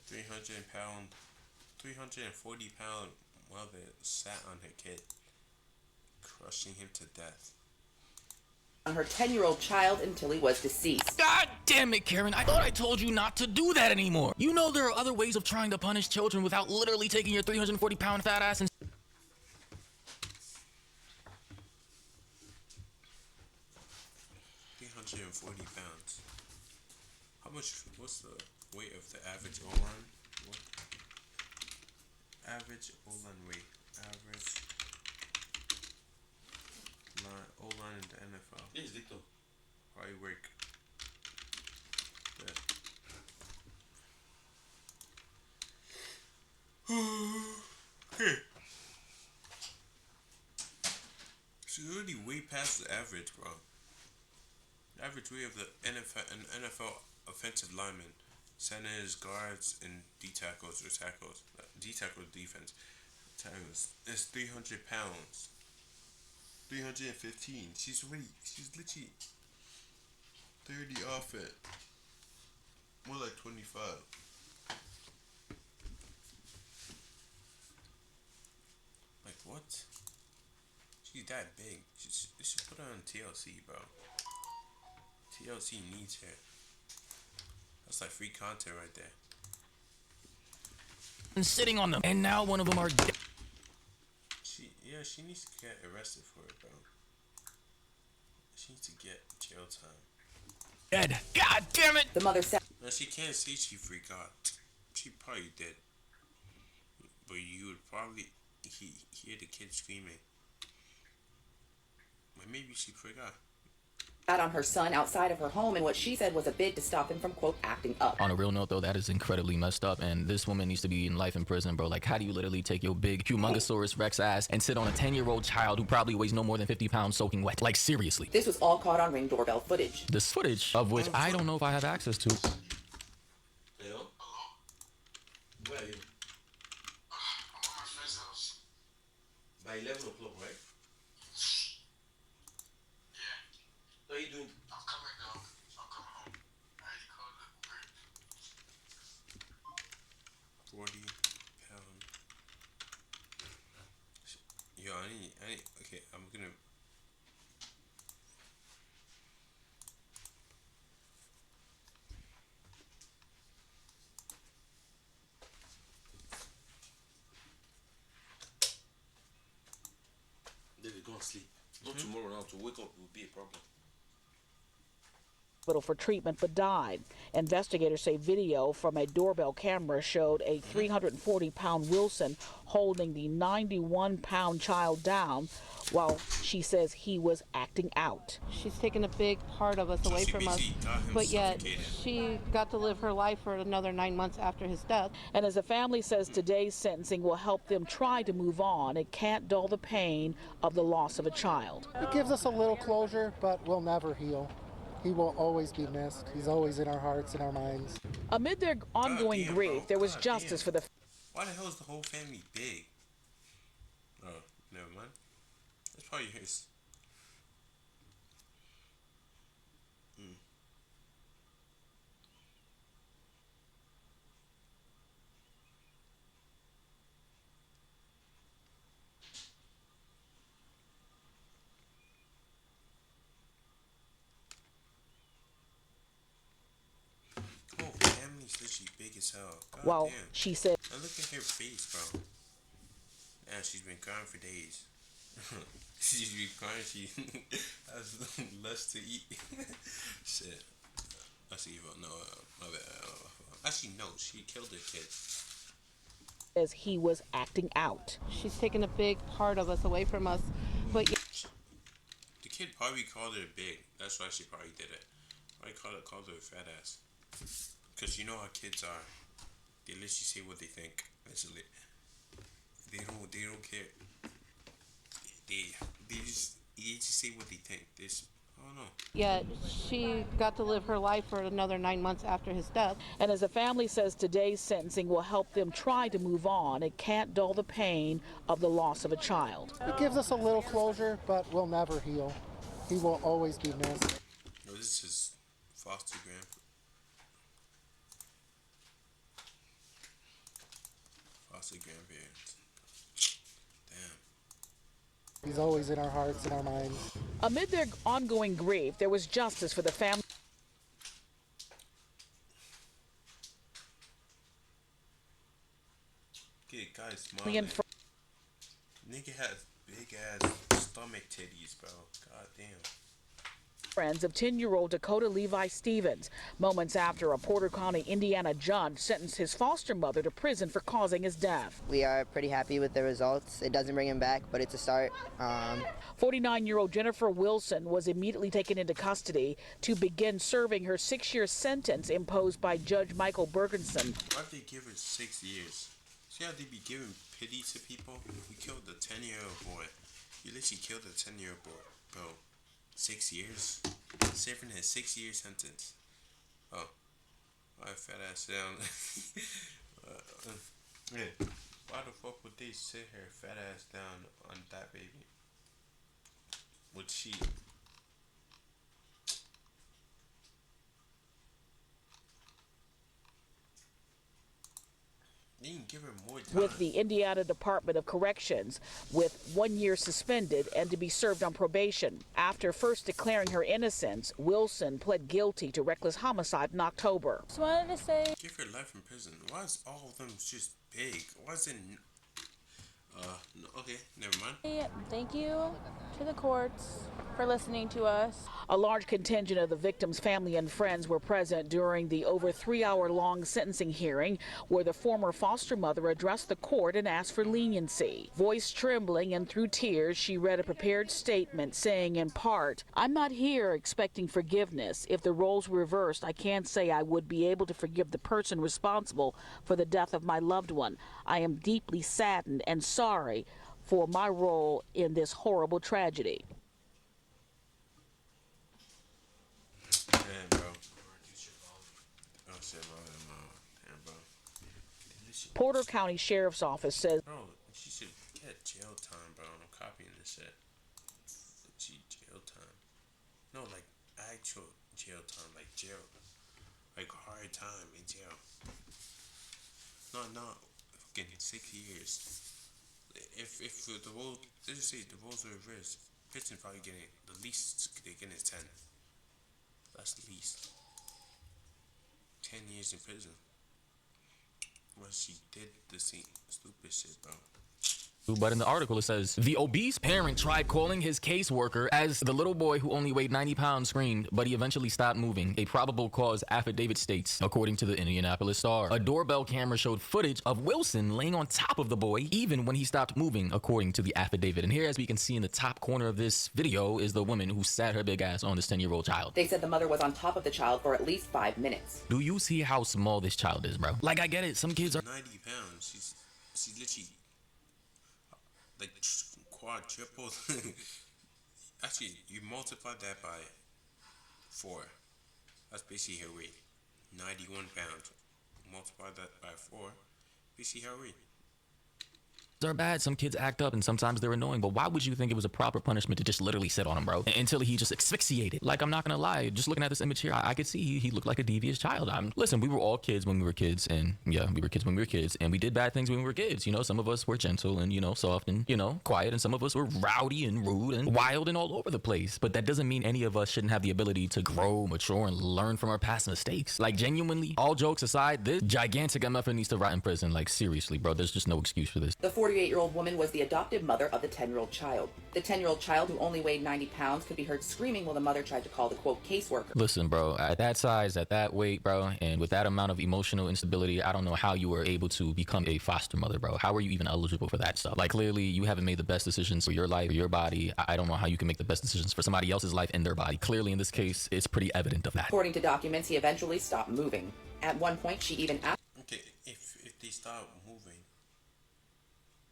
300 pound, 340 pound mother sat on her kid, crushing him to death. On her 10-year-old child until he was deceased. God damn it, Karen. I thought I told you not to do that anymore. You know there are other ways of trying to punish children without literally taking your 340-pound fat ass and 340 pounds. How much? What's the weight of the average Olan? What? Average Olan weight. Average Olan in the NFL. Yes, Victor. Probably work. Hey. She's already way past the average, bro. The average weight of the NFL offensive lineman, centers, guards, and D tackles or tackles. D tackle defense. Tackles. It's 300 pounds. 315. She's literally 30 off it. More like 25. Like what? She's that big. They should put her on TLC, bro. TLC needs her. That's like free content right there. sitting on them. And now one of them are dead. She needs to get arrested for it, bro. She needs to get jail time. Dead. God damn it! The mother said. Now she can't say she forgot. She probably did. But you would probably hear the kid screaming. But maybe she forgot. Out on her son outside of her home in what she said was a bid to stop him from, quote, acting up. On a real note, though, that is incredibly messed up, and this woman needs to be in life in prison, bro. Like, how do you literally take your big, humongosaurus rex ass and sit on a 10-year-old child who probably weighs no more than 50 pounds soaking wet? Like, seriously. This was all caught on Ring doorbell footage. This footage, of which I don't know if I have access to. Hello? Where are you? I'm at my friend's house. By 11 o'clock, right? Yeah. What are you doing? I'm coming now. I'm coming home. I already called the Uber. 40 pound. Yo, I need. Okay, I'm gonna. David, go and sleep. Not tomorrow now. To wake up will be a problem. For treatment but died. Investigators say video from a doorbell camera showed a 340-pound Wilson holding the 91-pound child down while she says he was acting out. She's taken a big part of us away from us, but yet she got to live her life for another 9 months after his death. And as the family says, today's sentencing will help them try to move on. It can't dull the pain of the loss of a child. It gives us a little closure, but we'll never heal. He will always be missed. He's always in our hearts and our minds. Amid their ongoing grief, there was justice for the... Why the hell is the whole family big? Oh, never mind. That's probably his. Whole family's literally big as hell. God While damn. she said... Now look at her face, bro. Yeah, she's been crying for days. She's been crying. She has less to eat. Shit. That's evil. No, my bad. Actually, no. She killed her kid. As he was acting out. She's taken a big part of us away from us, but yet The kid probably called her big. That's why she probably did it. Probably called her a fat ass. Because you know how kids are. They literally say what they think. Literally. They don't care. They just say what they think. I don't know. yet she got to live her life for another 9 months after his death. And as the family says, today's sentencing will help them try to move on. It can't dull the pain of the loss of a child. It gives us a little closure, but we'll never heal. He will always be missed. No, this is foster grandpa. foster grandparents. Damn. He's always in our hearts and our minds. Amid their ongoing grief, there was justice for the family. Get guys smiling. Nigga has big ass stomach titties, bro. God damn. Friends of 10-year-old Dakota Levi Stevens, moments after a Porter County, Indiana judge sentenced his foster mother to prison for causing his death. We are pretty happy with the results. It doesn't bring him back, but it's a start. 49-year-old Jennifer Wilson was immediately taken into custody to begin serving her 6-year sentence imposed by Judge Michael Bergenson. Why'd they give her 6 years? See how they be giving pity to people? You killed a 10-year-old boy. You literally killed a 10-year-old boy, bro. 6 years? Serving a 6-year sentence. Oh. Alright, fat ass down. Yeah. Why the fuck would they sit her fat ass down on that baby? Would she? They didn't give her more time. With the Indiana Department of Corrections, with 1 year suspended and to be served on probation. After first declaring her innocence, Wilson pled guilty to reckless homicide in October. Just wanted to say, Give her life in prison. Why is all of them just big? Why is it? No, okay, never mind. thank you to the courts for listening to us. A large contingent of the victim's family and friends were present during the over 3-hour-long sentencing hearing, where the former foster mother addressed the court and asked for leniency. Voice trembling and through tears, she read a prepared statement saying in part, "I'm not here expecting forgiveness. If the roles were reversed, I can't say I would be able to forgive the person responsible for the death of my loved one. I am deeply saddened and sorry for my role in this horrible tragedy." Damn, bro. Oh shit, damn, bro. Porter County Sheriff's Office says, Bro, she should get jail time, bro. I'm copying this shit. She jail time. No, like actual jail time, like jail, like hard time in jail. No, fucking 6 years. If the role, let's just say the roles are reversed, Pittston probably getting the least they get is 10. That's the least. 10 years in prison. Well, she did the same stupid shit, bro. But in the article it says, the obese parent tried calling his caseworker as the little boy who only weighed 90 pounds screamed, but he eventually stopped moving. A probable cause affidavit states, according to the Indianapolis Star. A doorbell camera showed footage of Wilson laying on top of the boy, even when he stopped moving, according to the affidavit. And here, as we can see in the top corner of this video, is the woman who sat her big ass on this 10-year-old child. They said the mother was on top of the child for at least 5 minutes. Do you see how small this child is, bro? Like, I get it. Some kids are 90 pounds. She's literally like quadruple. Actually, you multiply that by 4. That's basically her weight. 91 pounds. Multiply that by 4. Basically her weight. are bad. Some kids act up and sometimes they're annoying, but why would you think it was a proper punishment to just literally sit on him, bro, until he just asphyxiated? Like, I'm not gonna lie, just looking at this image here, I could see he looked like a devious child. Listen, we were all kids when we were kids, and yeah, we were kids when we were kids, and we did bad things when we were kids. You know, some of us were gentle and, you know, soft and, you know, quiet, and some of us were rowdy and rude and wild and all over the place. But that doesn't mean any of us shouldn't have the ability to grow, mature, and learn from our past mistakes. Like, genuinely, all jokes aside, this gigantic MF needs to rot in prison. Like, seriously, bro, there's just no excuse for this. The 48-year-old woman was the adoptive mother of the 10-year-old child. The 10-year-old child, who only weighed 90 pounds, could be heard screaming while the mother tried to call the, quote, caseworker. Listen, bro, at that size, at that weight, bro, and with that amount of emotional instability, I don't know how you were able to become a foster mother, bro. How are you even eligible for that stuff? Like, clearly, you haven't made the best decisions for your life, your body. I don't know how you can make the best decisions for somebody else's life and their body. Clearly, in this case, it's pretty evident of that. According to documents, he eventually stopped moving. At one point, she even asked... Okay, if they stop moving,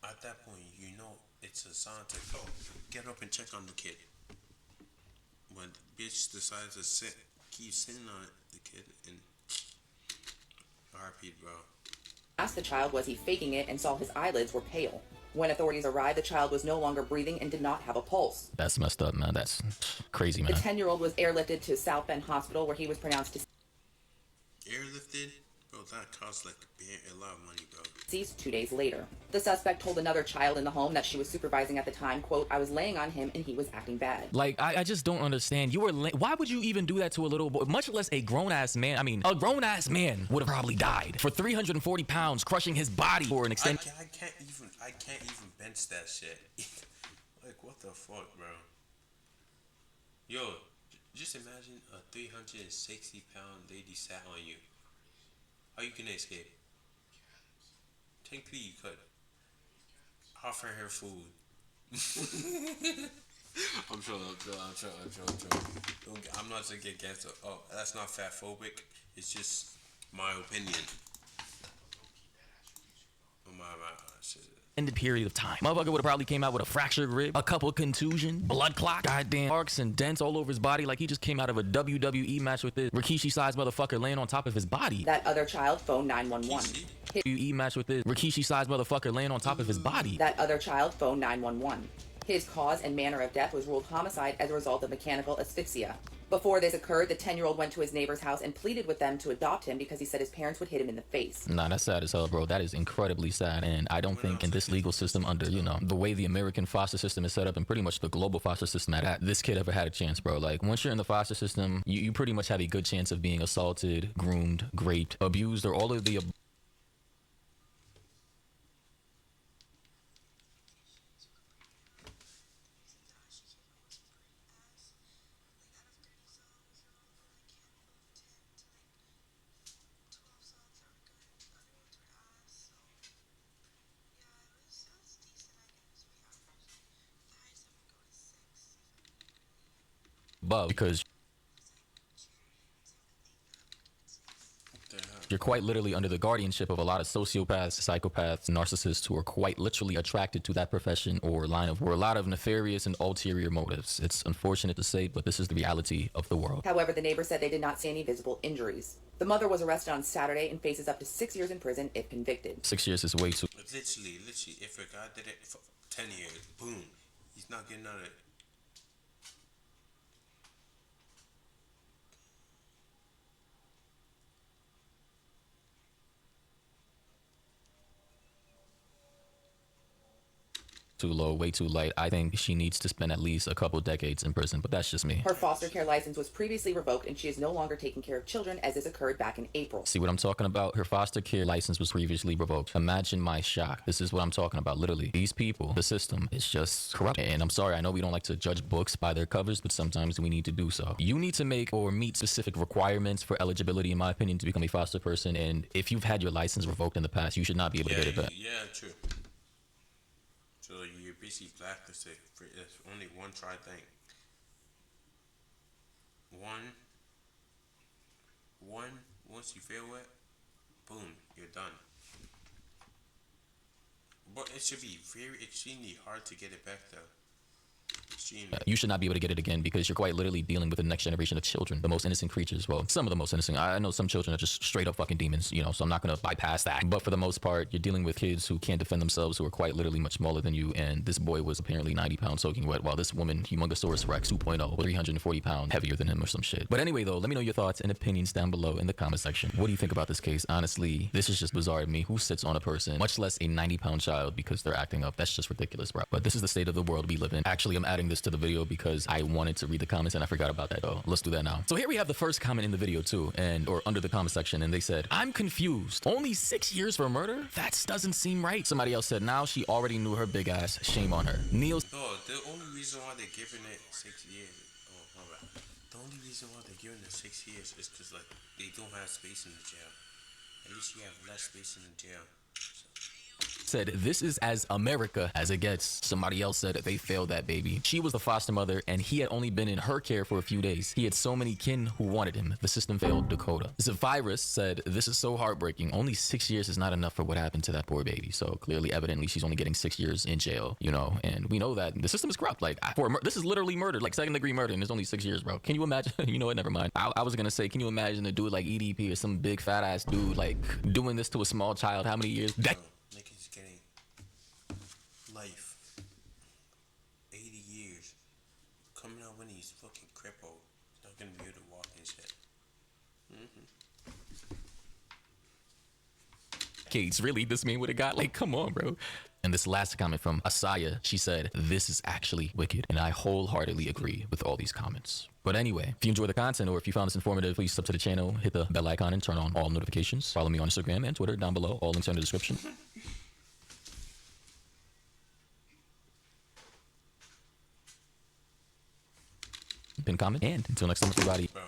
at that point, you know it's a sign to go get up and check on the kid. When the bitch decides to keep sitting on the kid, and RP, bro. Asked the child was he faking it and saw his eyelids were pale. When authorities arrived, the child was no longer breathing and did not have a pulse. That's messed up, man. That's crazy, man. The 10-year-old was airlifted to South Bend Hospital, where he was pronounced airlifted? Bro, that costs like a lot of money, bro. Deceased 2 days later. The suspect told another child in the home that she was supervising at the time, quote, I was laying on him and he was acting bad. Like, I just don't understand. You were why would you even do that to a little boy, much less a grown-ass man? I mean, a grown-ass man would have probably died for 340 pounds crushing his body for an extent. I can't even bench that shit. Like, what the fuck, bro? Yo, just imagine a 360-pound lady sat on you. How you gonna escape? Technically, you could offer her food. I'm sure. I'm not to get canceled. Oh, that's not fat phobic. It's just my opinion. Oh my shit. In the period of time, motherfucker would have probably came out with a fractured rib, a couple contusion, blood clot, goddamn marks and dents all over his body, like he just came out of a WWE match with this Rikishi-sized motherfucker laying on top of his body. That other child phoned 911. WWE match with this Rikishi-sized motherfucker laying on top of his body. That other child phoned 911. His cause and manner of death was ruled homicide as a result of mechanical asphyxia. Before this occurred, the 10-year-old went to his neighbor's house and pleaded with them to adopt him because he said his parents would hit him in the face. Nah, that's sad as hell, bro. That is incredibly sad. And I don't think in this legal system under, you know, the way the American foster system is set up and pretty much the global foster system at that, this kid ever had a chance, bro. Like, once you're in the foster system, you pretty much have a good chance of being assaulted, groomed, raped, abused, or all of the above, because you're quite literally under the guardianship of a lot of sociopaths, psychopaths, narcissists who are quite literally attracted to that profession or line of work. A lot of nefarious and ulterior motives. It's unfortunate to say, but this is the reality of the world. However, the neighbor said they did not see any visible injuries. The mother was arrested on Saturday and faces up to 6 years in prison if convicted. 6 years is way too. Literally, if a guy did it for 10 years, boom, he's not getting out of it. Too low, way too light. I think she needs to spend at least a couple decades in prison, but that's just me. Her foster care license was previously revoked and she is no longer taking care of children as this occurred back in April. See what I'm talking about? Her foster care license was previously revoked. Imagine my shock. This is what I'm talking about, literally. These people, the system is just corrupt. And I'm sorry, I know we don't like to judge books by their covers, but sometimes we need to do so. You need to make or meet specific requirements for eligibility, in my opinion, to become a foster person. And if you've had your license revoked in the past, you should not be able to get it back. Yeah, true. So you're basically blacklisted. It's only one try thing. Once you fail it, boom, you're done. But it should be very extremely hard to get it back though. You should not be able to get it again because you're quite literally dealing with the next generation of children, the most innocent creatures. Well, some of the most innocent. I know some children are just straight up fucking demons, you know, so I'm not going to bypass that. But for the most part, you're dealing with kids who can't defend themselves, who are quite literally much smaller than you. And this boy was apparently 90 pounds soaking wet, while this woman, Humongosaurus Rex 2.0, 340 pounds heavier than him or some shit. But anyway, though, let me know your thoughts and opinions down below in the comment section. What do you think about this case? Honestly, this is just bizarre to me. Who sits on a person, much less a 90-pound child, because they're acting up? That's just ridiculous, bro. But this is the state of the world we live in. Actually, I'm adding this to the video because I wanted to read the comments and I forgot about that. So let's do that now. So here we have the first comment in the video too, or under the comment section, and they said, I'm confused. Only 6 years for murder? That doesn't seem right. Somebody else said, now she already knew her big ass. Shame on her. Neil. No, the only reason why they're giving it 6 years. Oh, my bad. The only reason why they're giving it 6 years is because like they don't have space in the jail. At least you have less space in the jail. Said this is as America as it gets. Somebody else said they failed that baby. She was the foster mother and he had only been in her care for a few days. He had so many kin who wanted him. The system failed Dakota. Zephyrus said this is so heartbreaking. Only 6 years is not enough for what happened to that poor baby. So clearly, evidently, she's only getting 6 years in jail, you know, and we know that the system is corrupt. Like this is literally murder, like second-degree murder, and there's only 6 years, bro. Can you imagine? You know what? Never mind. I was gonna say, can you imagine a dude like EDP or some big fat ass dude like doing this to a small child? How many years? Niggas getting life. 80 years. Coming out when he's fucking crippled. Not gonna be able to walk and shit. decades. Really, this mean what it got? Like, come on, bro. And this last comment from Asaya, she said, "This is actually wicked." And I wholeheartedly agree with all these comments. But anyway, if you enjoy the content or if you found this informative, please sub to the channel, hit the bell icon, and turn on all notifications. Follow me on Instagram and Twitter down below. All links are in the description. Pin comment. And until next time, everybody. Bro,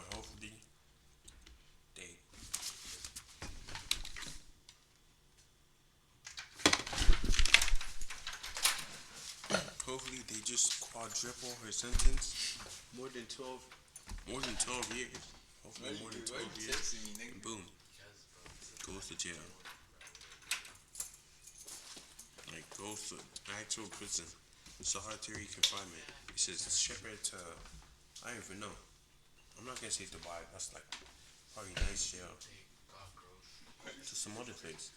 hopefully they just quadruple her sentence. More than 12. More than 12 years. Hopefully more than 12 years. And boom. Goes to jail. Like goes to actual prison. Solitary confinement. It says ship her to, I don't even know. I'm not gonna say Dubai. That's like probably nice jail. To some other place.